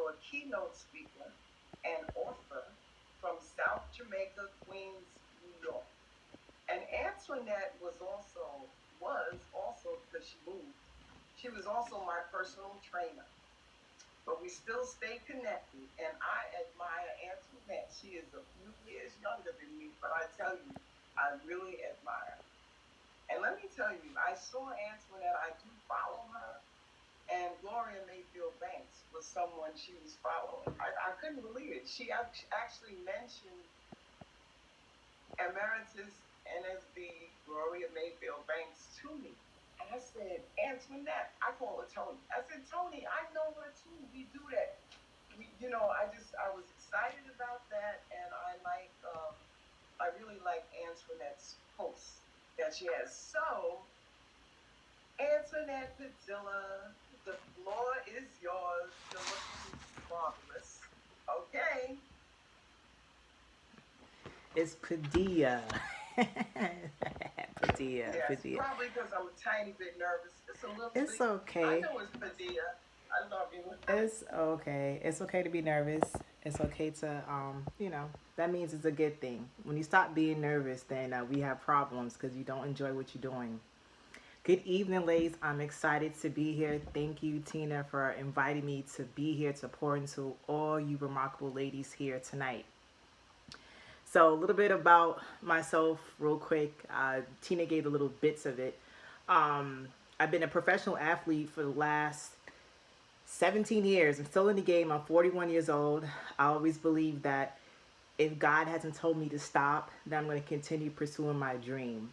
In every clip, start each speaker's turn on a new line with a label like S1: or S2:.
S1: also a keynote speaker and author from South Jamaica, Queens, New York. And Antoinette was also because she moved. She was also my personal trainer, but we still stay connected. And I admire Antoinette. She is a few years younger than me, but I tell you, I really admire her. And let me tell you, I saw Antoinette. I do follow her, and Gloria Mayfield Banks was someone she was following. I couldn't believe it. She actually mentioned Emeritus NSB Gloria Mayfield Banks to me. And I said, Antoinette, I call her Tony. I said, Tony, I know her too. We do that. I was excited about that, and I really like Antoinette's posts that she has. So, Antoinette Padilla, the floor is yours. You're looking marvelous. Okay.
S2: It's Padilla. Padilla,
S1: Yes,
S2: Padilla.
S1: probably because I'm a tiny bit nervous. Just a little
S2: It's
S1: bit. I
S2: okay.
S1: know it's Padilla. I love you.
S2: It's okay. It's okay to be nervous. It's okay to, that means it's a good thing. When you stop being nervous, then we have problems because you don't enjoy what you're doing. Good evening, ladies. I'm excited to be here. Thank you, Tina, for inviting me to be here to pour into all you remarkable ladies here tonight. So, a little bit about myself, real quick. Tina gave the little bits of it. Um, I've been a professional athlete for the last 17 years. I'm still in the game. I'm 41 years old. I always believe that if God hasn't told me to stop, then I'm going to continue pursuing my dream.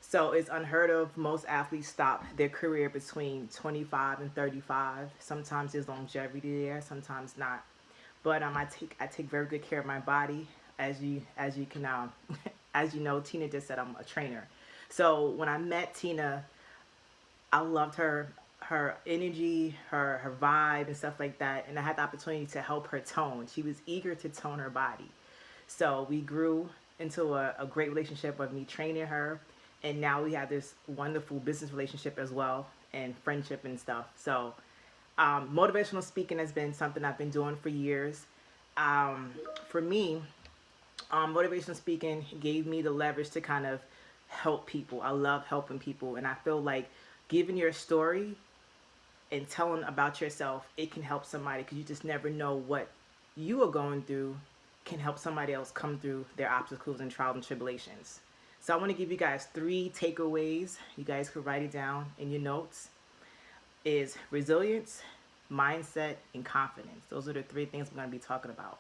S2: So it's unheard of. Most athletes stop their career between 25 and 35. Sometimes there's longevity there, sometimes not. But I take very good care of my body, as you can as you know. Tina just said I'm a trainer. So when I met Tina, I loved her energy, her vibe and stuff like that, and I had the opportunity to help her tone. She was eager to tone her body. So we grew into a great relationship of me training her, and now we have this wonderful business relationship as well, and friendship and stuff. So motivational speaking has been something I've been doing for years. Um, for me, motivational speaking gave me the leverage to kind of help people. I love helping people, and I feel like giving your story and telling about yourself, it can help somebody because you just never know what you are going through can help somebody else come through their obstacles and trials and tribulations. So I want to give you guys three takeaways. You guys could write it down in your notes. Is resilience, mindset, and confidence. Those are the three things we're going to be talking about.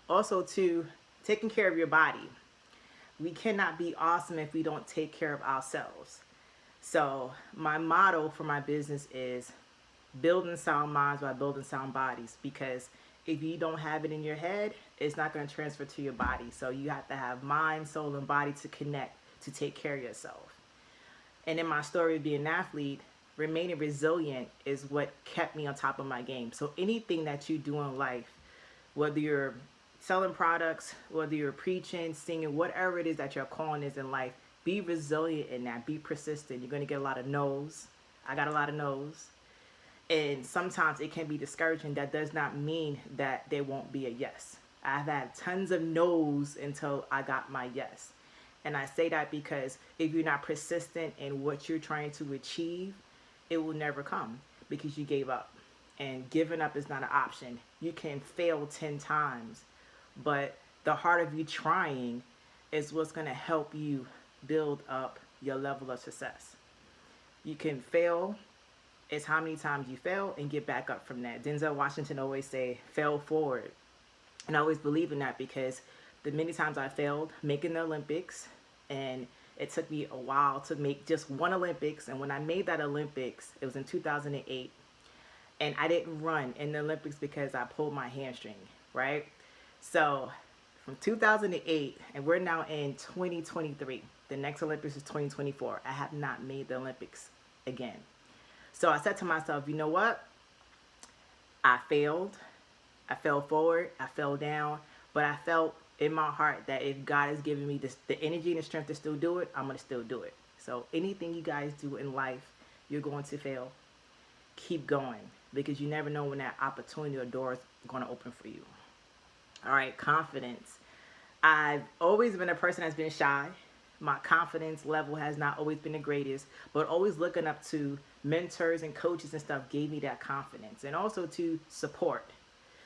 S2: Also, too, taking care of your body. We cannot be awesome if we don't take care of ourselves. So my motto for my business is building sound minds by building sound bodies, because if you don't have it in your head, it's not going to transfer to your body. So you have to have mind, soul, and body to connect to take care of yourself. And in my story of being an athlete, remaining resilient is what kept me on top of my game. So anything that you do in life, whether you're selling products, whether you're preaching, singing, whatever it is that your calling is in life, be resilient in that. Be persistent. You're going to get a lot of no's. I got a lot of no's. And sometimes it can be discouraging. That does not mean that there won't be a yes. I've had tons of no's until I got my yes. And I say that because if you're not persistent in what you're trying to achieve, it will never come because you gave up. And giving up is not an option. You can fail 10 times, but the heart of you trying is what's going to help you build up your level of success. You can fail. It's how many times you fail and get back up from that. Denzel Washington always say, fail forward. And I always believe in that because the many times I failed making the Olympics, and it took me a while to make just one Olympics. And when I made that Olympics, it was in 2008. And I didn't run in the Olympics because I pulled my hamstring, right? So from 2008, and we're now in 2023. The next Olympics is 2024. I have not made the Olympics again. So I said to myself, you know what? I failed. I fell forward. I fell down. But I felt in my heart that if God has given me this, the energy and the strength to still do it, I'm going to still do it. So anything you guys do in life, you're going to fail. Keep going. because you never know when that opportunity or door is going to open for you. All right, confidence. I've always been a person that's been shy. My confidence level has not always been the greatest, but always looking up to mentors and coaches and stuff gave me that confidence, and also to support.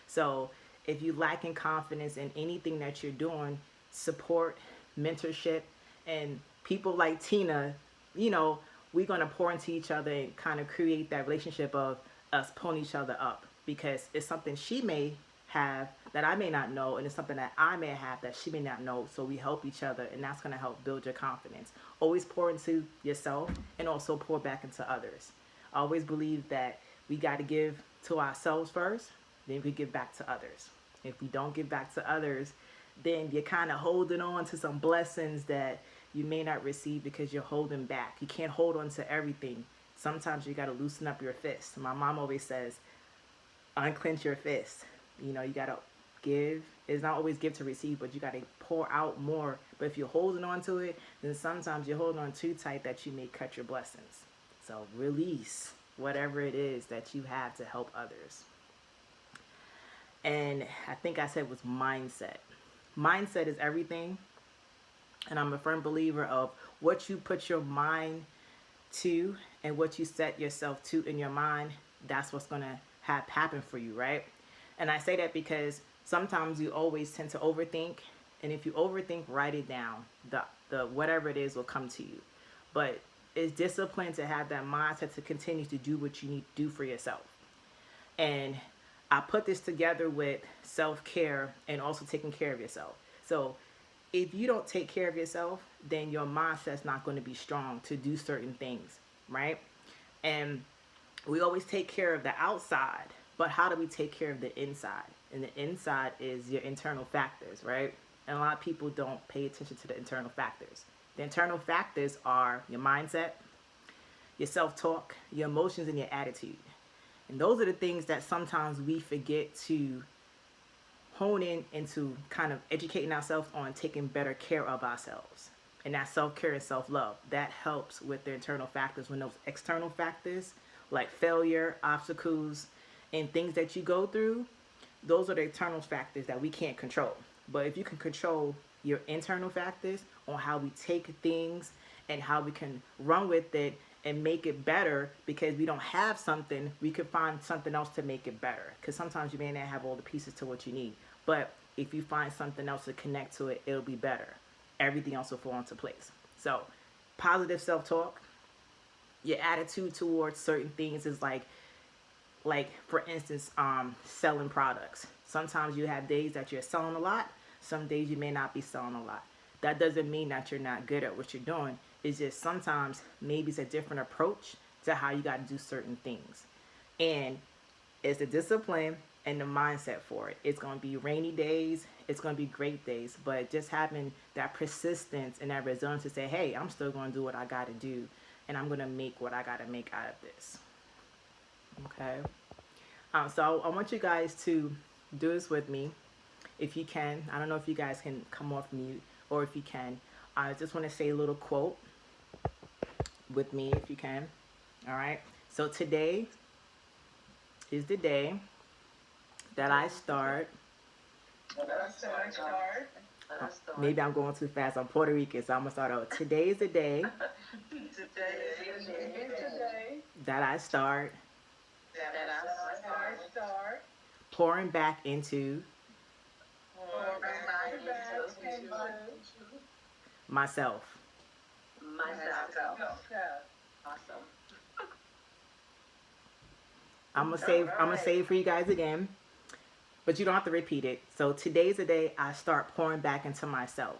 S2: So if you lack in confidence in anything that you're doing, support, mentorship, and people like Tina, you know, we're going to pour into each other and kind of create that relationship of us pulling each other up, because it's something she may have that I may not know, and it's something that I may have that she may not know. So we help each other, and that's going to help build your confidence. Always pour into yourself and also pour back into others. I always believe that we got to give to ourselves first, then we give back to others. If we don't give back to others, then you're kind of holding on to some blessings that you may not receive because you're holding back. You can't hold on to everything. Sometimes you got to loosen up your fist. My mom always says, unclench your fist. You know, you got to give. It's not always give to receive, but you got to pour out more. But if you're holding on to it, then sometimes you're holding on too tight that you may cut your blessings. So release whatever it is that you have to help others. And I think I said was mindset. Mindset is everything. And I'm a firm believer of what you put your mind to and what you set yourself to in your mind, that's what's going to have happen for you, right? And I say that because sometimes you always tend to overthink. And if you overthink, write it down. The whatever it is will come to you. But it's discipline to have that mindset to continue to do what you need to do for yourself. And I put this together with self-care and also taking care of yourself. So if you don't take care of yourself, then your mindset's not going to be strong to do certain things, right? And we always take care of the outside, but how do we take care of the inside? And the inside is your internal factors, right? And a lot of people don't pay attention to the internal factors. The internal factors are your mindset, your self-talk, your emotions, and your attitude. And those are the things that sometimes we forget to hone in into kind of educating ourselves on taking better care of ourselves. And that self-care and self-love, that helps with the internal factors. When those external factors like failure, obstacles, and things that you go through, those are the external factors that we can't control. But if you can control your internal factors on how we take things and how we can run with it and make it better, because we don't have something, we could find something else to make it better. Because sometimes you may not have all the pieces to what you need. But if you find something else to connect to it, it'll be better. Everything else will fall into place. So positive self-talk, your attitude towards certain things is like for instance, selling products. Sometimes you have days that you're selling a lot. Some days you may not be selling a lot. That doesn't mean that you're not good at what you're doing. It's just sometimes maybe it's a different approach to how you got to do certain things. And it's the discipline and the mindset for it. It's going to be rainy days. It's going to be great days. But just having that persistence and that resilience to say, hey, I'm still going to do what I got to do. And I'm going to make what I got to make out of this. Okay. So I want you guys to do this with me if you can. I don't know if you guys can come off mute, or if you can. I just want to say a little quote with me if you can. All right. So today is the day that I start. Maybe I'm going too fast. I'm Puerto Rican, so I'm going to start out. Today is the day that I start pouring back into myself.
S3: Awesome.
S2: I'm gonna say it for you guys again, but you don't have to repeat it. So today's the day I start pouring back into myself.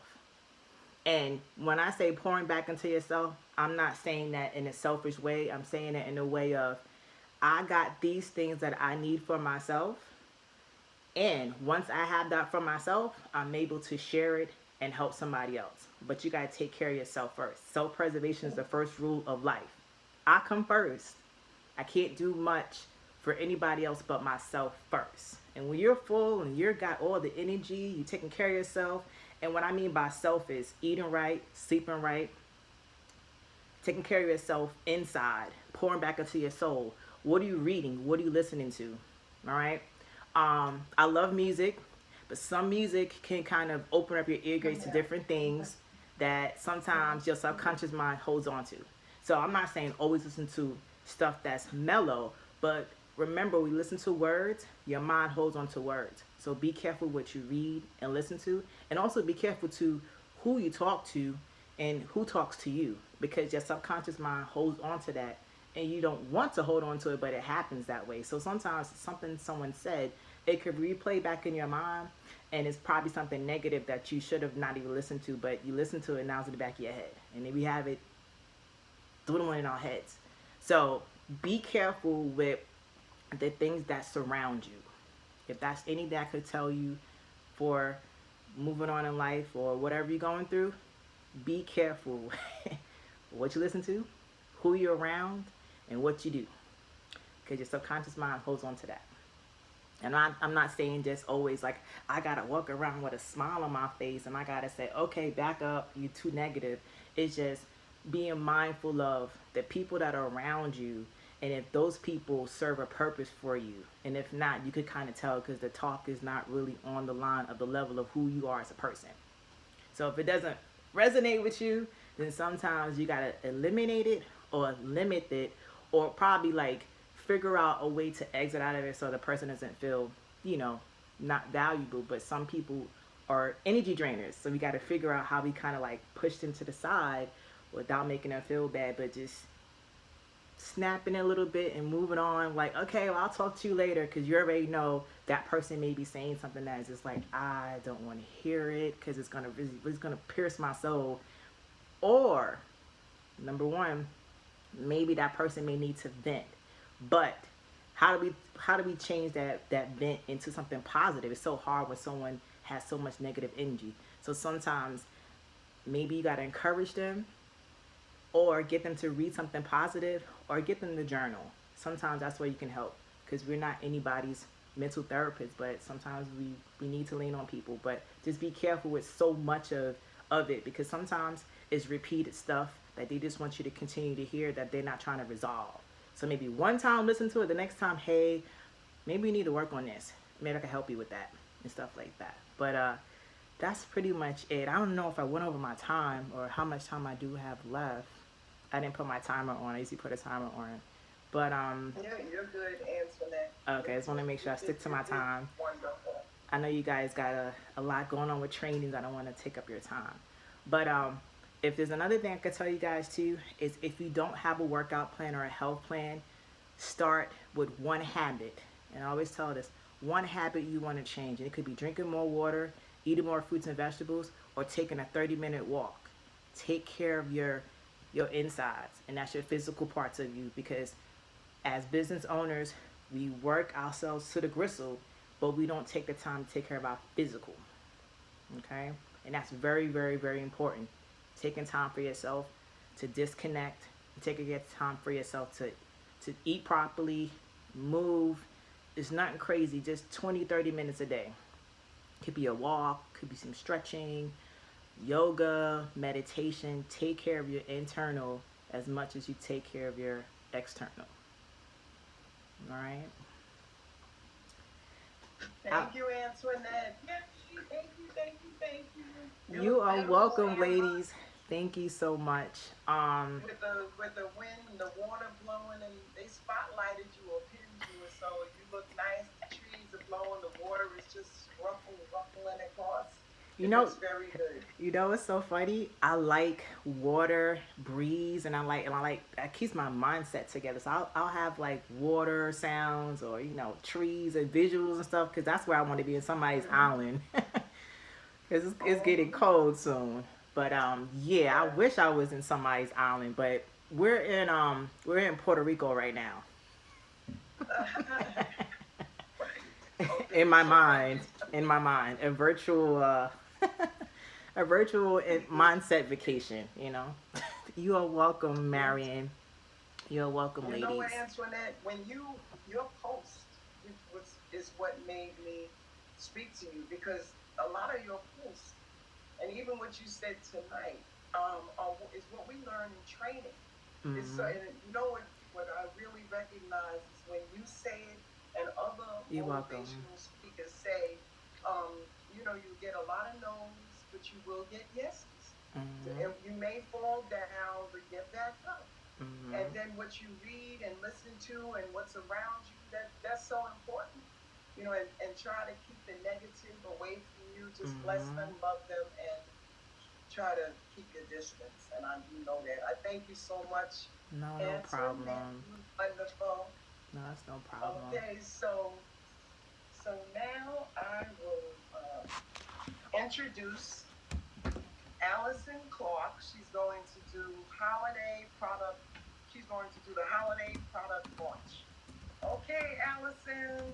S2: And when I say pouring back into yourself, I'm not saying that in a selfish way. I'm saying it in a way of, I got these things that I need for myself. And once I have that for myself, I'm able to share it and help somebody else. But you got to take care of yourself first. Self-preservation is the first rule of life. I come first. I can't do much for anybody else but myself first. And when you're full and you've got all the energy, you're taking care of yourself. And what I mean by self is eating right, sleeping right, taking care of yourself inside, pouring back into your soul. What are you reading? What are you listening to? All right. I love music, but some music can kind of open up your ear gates to
S1: Yeah.
S2: different things that sometimes your subconscious mind holds on to. So I'm not saying always listen to stuff that's mellow, but remember, we listen to words, your mind holds on to words. So be careful what you read and listen to, and also be careful to who you talk to and who talks to you, because your subconscious mind holds on to that, and you don't want to hold on to it, but it happens that way. So sometimes something someone said, it could replay back in your mind, and it's probably something negative that you should have not even listened to, but you listen to it, now it's in the back of your head, and then we have it dwindling in our heads. So be careful with the things that surround you. If that's anything I could tell you for moving on in life or whatever you're going through, be careful what you listen to, who you're around, and what you do, because your subconscious mind holds on to that. And I'm not saying just always like I gotta walk around with a smile on my face and I gotta say, okay, back up, you too negative. It's just being mindful of the people that are around you, and if those people serve a purpose for you, and if not, you could kind of tell because the talk is not really on the line of the level of who you are as a person. So if it doesn't resonate with you, then sometimes you gotta eliminate it or limit it, or probably like figure out a way to exit out of it so the person doesn't feel, you know, not valuable. But some people are energy drainers, so we gotta figure out how we kind of like push them to the side without making them feel bad, but just snapping a little bit and moving on, like, okay, well, I'll talk to you later, because you already know that person may be saying something that is just like, I don't want to hear it because it's gonna pierce my soul. Or number one, maybe that person may need to vent, but how do we change that vent into something positive? It's so hard when someone has so much negative energy. So sometimes maybe you got to encourage them, or get them to read something positive, or get them to journal. Sometimes that's where you can help, because we're not anybody's mental therapist, but sometimes we need to lean on people. But just be careful with so much of it, because sometimes it's repeated stuff that they just want you to continue to hear that they're not trying to resolve. So maybe one time listen to it, the next time, hey, maybe we need to work on this. Maybe I can help you with that and stuff like that. But that's pretty much it. I don't know if I went over my time or how much time I do have left. I didn't put my timer on. I usually put a timer on. But
S1: Yeah, you're good, Antoinette.
S2: okay, I just want to make sure I stick to my time.
S1: Wonderful.
S2: I know you guys got a lot going on with trainings. I don't want to take up your time. But if there's another thing I could tell you guys too, is if you don't have a workout plan or a health plan, start with one habit. And I always tell this, one habit you want to change. And it could be drinking more water, eating more fruits and vegetables, or taking a 30-minute walk. Take care of your insides, and that's your physical parts of you, because as business owners, we work ourselves to the gristle, but we don't take the time to take care of our physical. Okay? And that's very, very, very important. Taking time for yourself to disconnect, taking time for yourself to eat properly, move. It's nothing crazy, just 20, 30 minutes a day. Could be a walk, could be some stretching, yoga, meditation. Take care of your internal as much as you take care of your external. All right?
S1: Thank you, Antoinette. Yay, thank you, thank you, thank you. You
S2: You
S1: look
S2: are
S1: beautiful
S2: welcome,
S1: and
S2: ladies. Thank you so much.
S1: with the wind and the water blowing, and they spotlighted you or pinned you, and so you look nice. The trees are blowing, the water is just ruffling across.
S2: You
S1: It
S2: know,
S1: looks very good.
S2: you know what's so funny? I like water, breeze, and I like that keeps my mindset together. So I'll have like water sounds, or trees and visuals and stuff, because that's where I want to be, in somebody's island. Because it's getting cold soon. But yeah, I
S1: Yeah.
S2: wish I was in somebody's island. But we're in Puerto Rico right now.
S1: Right. Okay,
S2: In my
S1: so
S2: mind, a virtual a virtual mindset vacation. You are welcome, Marion. You are welcome,
S1: you know what,
S2: ladies.
S1: Antoinette? When your post is what made me speak to you, because a lot of your posts, and even what you said tonight, is what we learn in training. It's so,
S2: Hmm.
S1: and you know what what I really recognize is when you say it and other
S2: You're welcome.
S1: motivational speakers say, you get a lot of no's, but you will get yeses.
S2: Mm-hmm.
S1: You may fall down, but get back up.
S2: Mm-hmm.
S1: And then what you read and listen to and what's around you, that's so important. And try to keep the negative away from you. Just bless
S2: Mm-hmm.
S1: them, love them, and try to keep your distance. And I do know that. I thank you so much,
S2: No, no
S1: Antoinette.
S2: problem.
S1: You was wonderful.
S2: No, that's no problem.
S1: Okay, so now I will introduce Allison Clark. She's going to do holiday product. She's going to do the holiday product launch. Okay, Allison.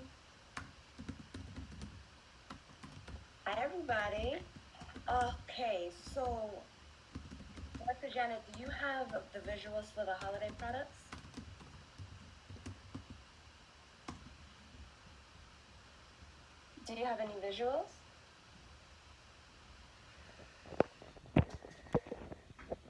S3: Hi, everybody. Okay, so Dr. Janet, do you have the visuals for the holiday products? Do you have any visuals?